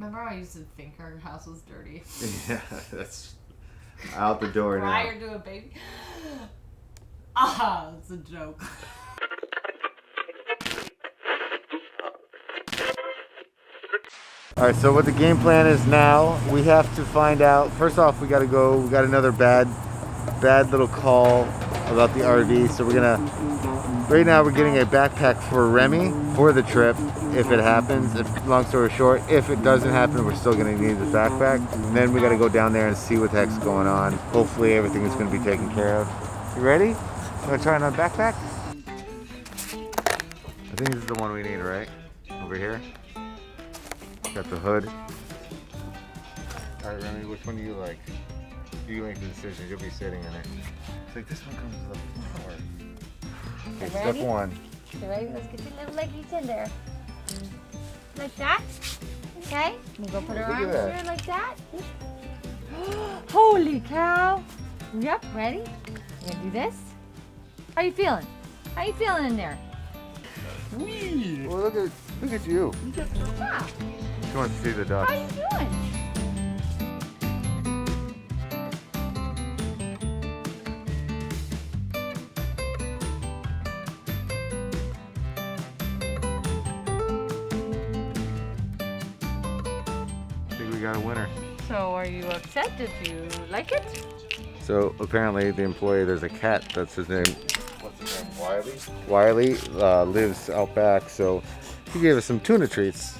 Remember I used to think our house was dirty? Yeah, that's out the door now. Prior to a baby. Ah, it's a joke. Alright, so what the game plan is now, we have to find out, first off we got another bad little call about the RV, so we're gonna, right now we're getting a backpack for Remy for the trip, if it happens. If, long story short, if it doesn't happen, we're still gonna need this backpack, and then we gotta go down there and see what the heck's going on. Hopefully everything is gonna be taken care of. You ready? You wanna try on a backpack? I think this is the one we need, right? Over here. Got the hood. Alright, Remy, which one do you like? You make the decision, you'll be sitting in it. It's like this one comes with a flower. Okay, step one. You ready? Let's get your little leggies in there. Like that? Okay. You go put her arms here like that. Holy cow. Yep, ready? You gonna do this? How you feeling? How you feeling in there? Whee! Well, look at you. Wow. She wants to see the duck. How you doing? I think we got a winner. So are you upset? Did you like it? So apparently the employee, there's a cat, that's his name. What's his name? Wiley? Wiley lives out back, so he gave us some tuna treats.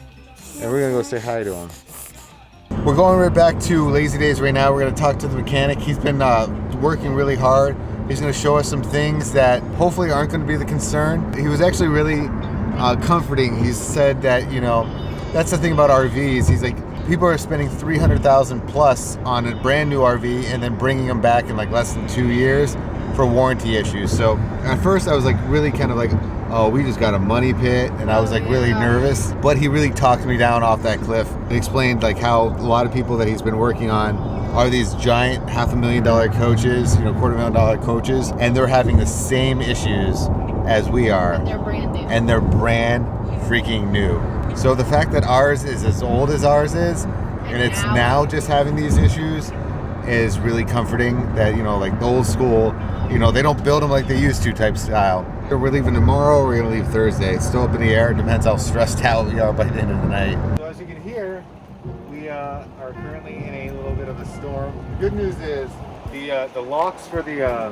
And we're gonna go say hi to him. We're going right back to Lazy Days right now. We're gonna talk to the mechanic. He's been working really hard. He's gonna show us some things that hopefully aren't gonna be the concern. He was actually really comforting. He said that, you know, that's the thing about RVs. He's like, people are spending $300,000 plus on a brand new RV and then bringing them back in like less than 2 years for warranty issues. So at first I was like really kind of like, oh, we just got a money pit, and I was like really nervous. But he really talked me down off that cliff and explained like how a lot of people that he's been working on are these giant $500,000 coaches, you know, $250,000 coaches, and they're having the same issues as we are. And they're brand new. And they're brand freaking new. So the fact that ours is as old as ours is, and it's now just having these issues, is really comforting. That, you know, like the old school, you know, they don't build them like they used to type style. We're leaving tomorrow, we're gonna leave Thursday. It's still up in the air. It depends how stressed out we are by the end of the night. So as you can hear, we are currently in a little bit of a storm. The good news is the locks for the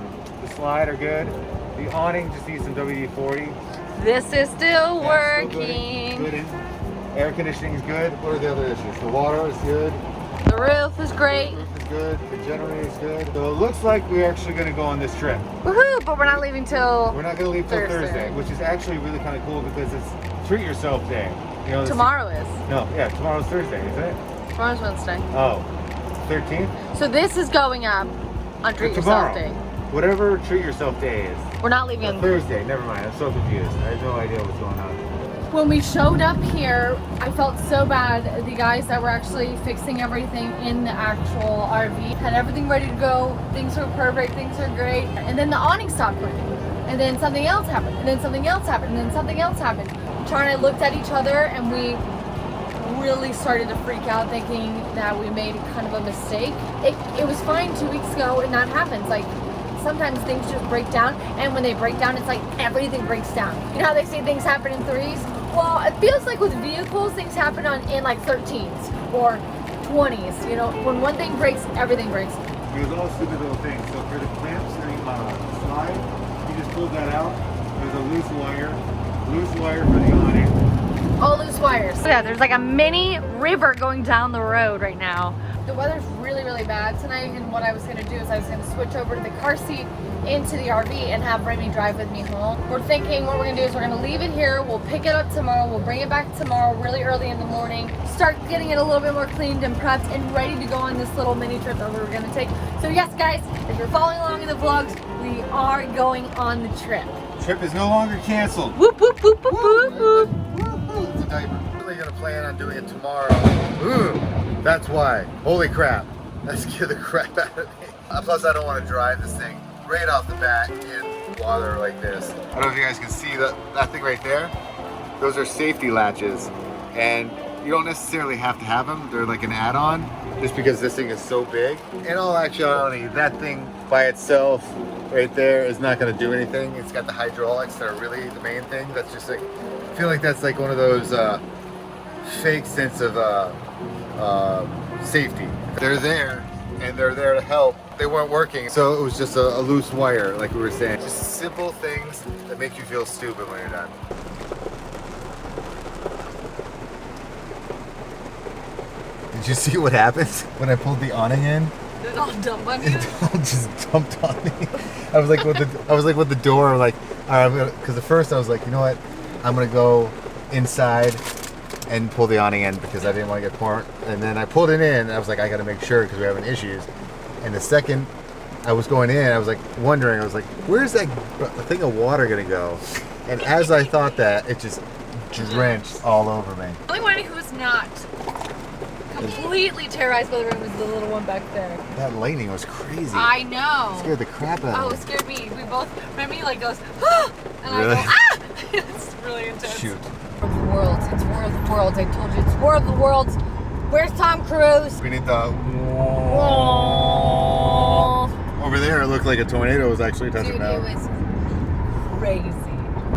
slide are good. The awning just needs some WD-40. This is still That's working. Still good. Air conditioning is good. What are the other issues? The water is good. The roof is great. The roof is good. The generator is good. So it looks like we're actually going to go on this trip. Woohoo! But we're not leaving till. We're not going to leave till Thursday, which is actually really kind of cool because it's Treat Yourself Day. You know, Tomorrow is. No, yeah, tomorrow's Thursday, isn't it? Tomorrow's Wednesday. Oh, 13th? So this is going up on Treat Yourself Day. Whatever Treat Yourself Day is. We're not leaving on Thursday. Never mind. I'm so confused. I have no idea what's going on. When we showed up here, I felt so bad. The guys that were actually fixing everything in the actual RV had everything ready to go. Things were perfect, things were great. And then the awning stopped working. And then something else happened. And then something else happened. And then something else happened. Char and I looked at each other and we really started to freak out, thinking that we made kind of a mistake. It was fine 2 weeks ago and that happens. Like, sometimes things just break down, and when they break down, it's like everything breaks down. You know how they say things happen in threes? Well, it feels like with vehicles, things happen in like 13s or 20s. You know, when one thing breaks, everything breaks. It was all stupid little things. So for the clamps and the slide, you just pulled that out. There's a loose wire for the awning. All loose wires. Yeah, there's like a mini river going down the road right now. The weather's really, really bad tonight, and what I was gonna do is I was gonna switch over to the car seat into the RV and have Remy drive with me home. We're thinking what we're gonna do is we're gonna leave it here, we'll pick it up tomorrow, we'll bring it back tomorrow really early in the morning, start getting it a little bit more cleaned and prepped and ready to go on this little mini trip that we're gonna take. So yes, guys, if you're following along in the vlogs, we are going on the trip. Trip is no longer canceled. Whoop, whoop, whoop, whoop, whoop, whoop. It's a diaper. I'm really gonna plan on doing it tomorrow. Ooh, that's why. Holy crap. That scared the crap out of me. Plus, I don't want to drive this thing right off the bat in water like this. I don't know if you guys can see that thing right there. Those are safety latches. And you don't necessarily have to have them. They're like an add-on, just because this thing is so big. In all actuality, that thing by itself right there is not going to do anything. It's got the hydraulics that are really the main thing. That's just like, I feel like that's like one of those fake sense of safety. They're there and they're there to help. They weren't working, so it was just a loose wire, like we were saying. Just simple things that make you feel stupid when you're done. Did you see what happened when I pulled the awning in? Did it all dump on you? It all just dumped on me. I was like with the door, like, all right, because at first I was like, you know what, I'm gonna go inside and pull the awning in because I didn't want to get burnt. And then I pulled it in. And I was like, I got to make sure because we're having issues. And the second I was going in, I was like wondering. I was like, where's that thing of water gonna go? And as I thought that, it just drenched all over me. The only one who was not completely terrorized by the room was the little one back there. That lightning was crazy. I know. It scared the crap out Oh, of it me. scared me. We both, remember, like goes, ah! And Really? I go, ah! It's really intense. Shoot. War of the Worlds. It's War of the Worlds. I told you, it's War of the Worlds. Where's Tom Cruise? We need the... Over there, it looked like a tornado was actually touching Dude, down. it was crazy.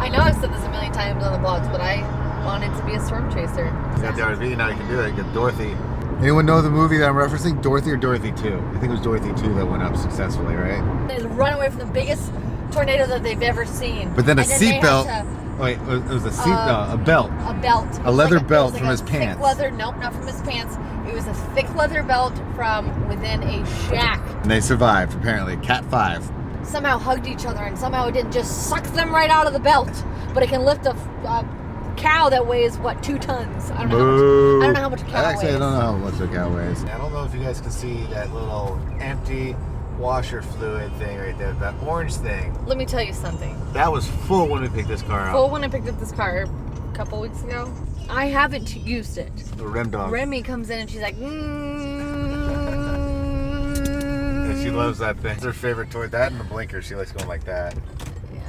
I know I've said this a million times on the blogs, but I wanted to be a storm chaser. You got the RV, now you can do it. You get Dorothy. Anyone know the movie that I'm referencing? Dorothy or Dorothy 2? I think it was Dorothy 2 that went up successfully, right? They run away from the biggest tornado that they've ever seen. But then a And then they seatbelt. had to- Wait, it was a seat, a belt. A belt. It A was leather it was belt from a his thick pants. Leather, nope, not from his pants. It was a thick leather belt from within a shack. And they survived, apparently. Cat 5. Somehow hugged each other, and somehow it didn't just suck them right out of the belt, but it can lift a cow that weighs, what, 2 tons? I don't know how much a cow Actually, weighs. I don't know how much a cow weighs. I don't know if you guys can see that little empty washer fluid thing right there, that orange thing. Let me tell you something. That was full when we picked this car up. Full when I picked up this car a couple weeks ago. I haven't used it. The rim dog. Remy comes in and she's like, And she loves that thing. It's her favorite toy. That and the blinker. She likes going like that. Yeah.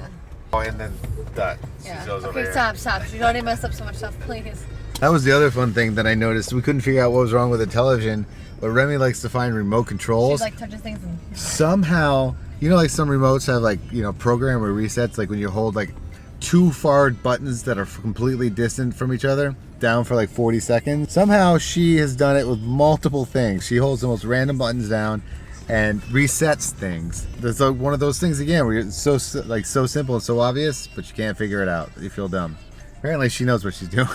Oh, and then that. She Yeah. goes over Okay, here. stop. You don't mess up so much stuff, please. That was the other fun thing that I noticed. We couldn't figure out what was wrong with the television, but Remy likes to find remote controls. She like touches things and Somehow, you know, like some remotes have like, you know, program or resets, like when you hold like 2 far buttons that are completely distant from each other down for like 40 seconds. Somehow she has done it with multiple things. She holds the most random buttons down and resets things. There's like one of those things again where it's so simple and so obvious, but you can't figure it out. You feel dumb. Apparently she knows what she's doing.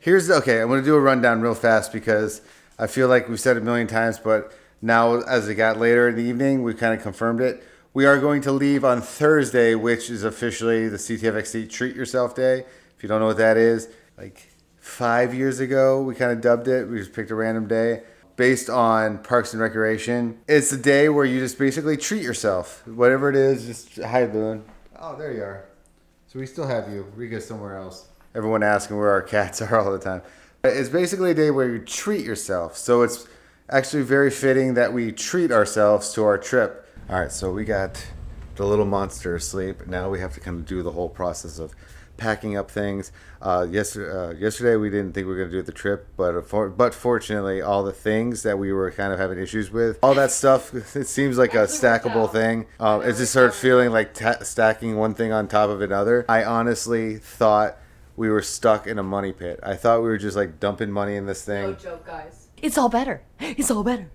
Okay, I'm gonna do a rundown real fast because I feel like we've said it a million times, but now as it got later in the evening, we kind of confirmed it. We are going to leave on Thursday, which is officially the CTFxC Treat Yourself Day. If you don't know what that is, like 5 years ago, we kind of dubbed it. We just picked a random day based on Parks and Recreation. It's a day where you just basically treat yourself. Whatever it is, just hi, Boone. Oh, there you are. So we still have you. We go somewhere else. Everyone asking where our cats are all the time. It's basically a day where you treat yourself. So it's actually very fitting that we treat ourselves to our trip. All right, so we got the little monster asleep. Now we have to kind of do the whole process of packing up things. Yesterday we didn't think we were going to do the trip, but fortunately all the things that we were kind of having issues with, all that stuff, it seems like a stackable thing. It just started feeling like stacking one thing on top of another. I honestly thought we were stuck in a money pit. I thought we were just like dumping money in this thing. no joke, guys. It's all better. It's all better.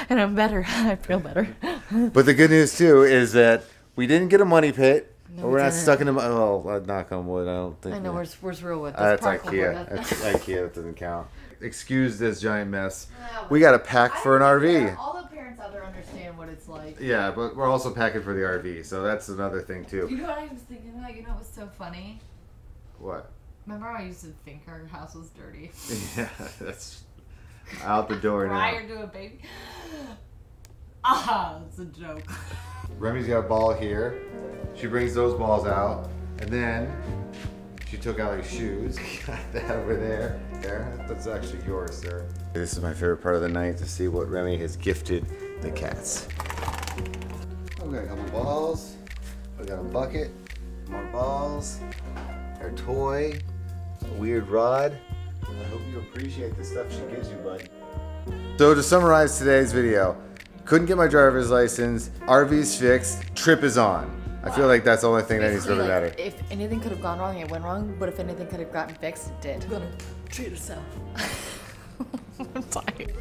And I'm better. I feel better. But the good news too is that we didn't get a money pit. No, We're we not didn't. stuck in a. Oh, knock on wood. I don't think. I know, where's real with this That's particle board? IKEA. That's IKEA. That doesn't count. Excuse this giant mess. We got to pack for an RV. All the parents out there understand what it's like. Yeah, but we're also packing for the RV, so that's another thing too. You know what I was thinking about? You know what was so funny? What? Remember how I used to think our house was dirty? Yeah, that's out the door now. Prior to a baby? Ah, it's a joke. Remy's got a ball here. She brings those balls out, and then she took out her shoes. Got that over there. That's actually yours, sir. This is my favorite part of the night, to see what Remy has gifted the cats. Oh, we got a couple balls. We got a bucket. More balls. Our toy. A weird rod. I hope you appreciate the stuff she gives you, bud. So to summarize today's video, couldn't get my driver's license, RV's fixed, trip is on. I feel like that's the only thing that needs to really matter. If anything could have gone wrong, it went wrong. But if anything could have gotten fixed, it did. I'm gonna treat yourself. I'm tired.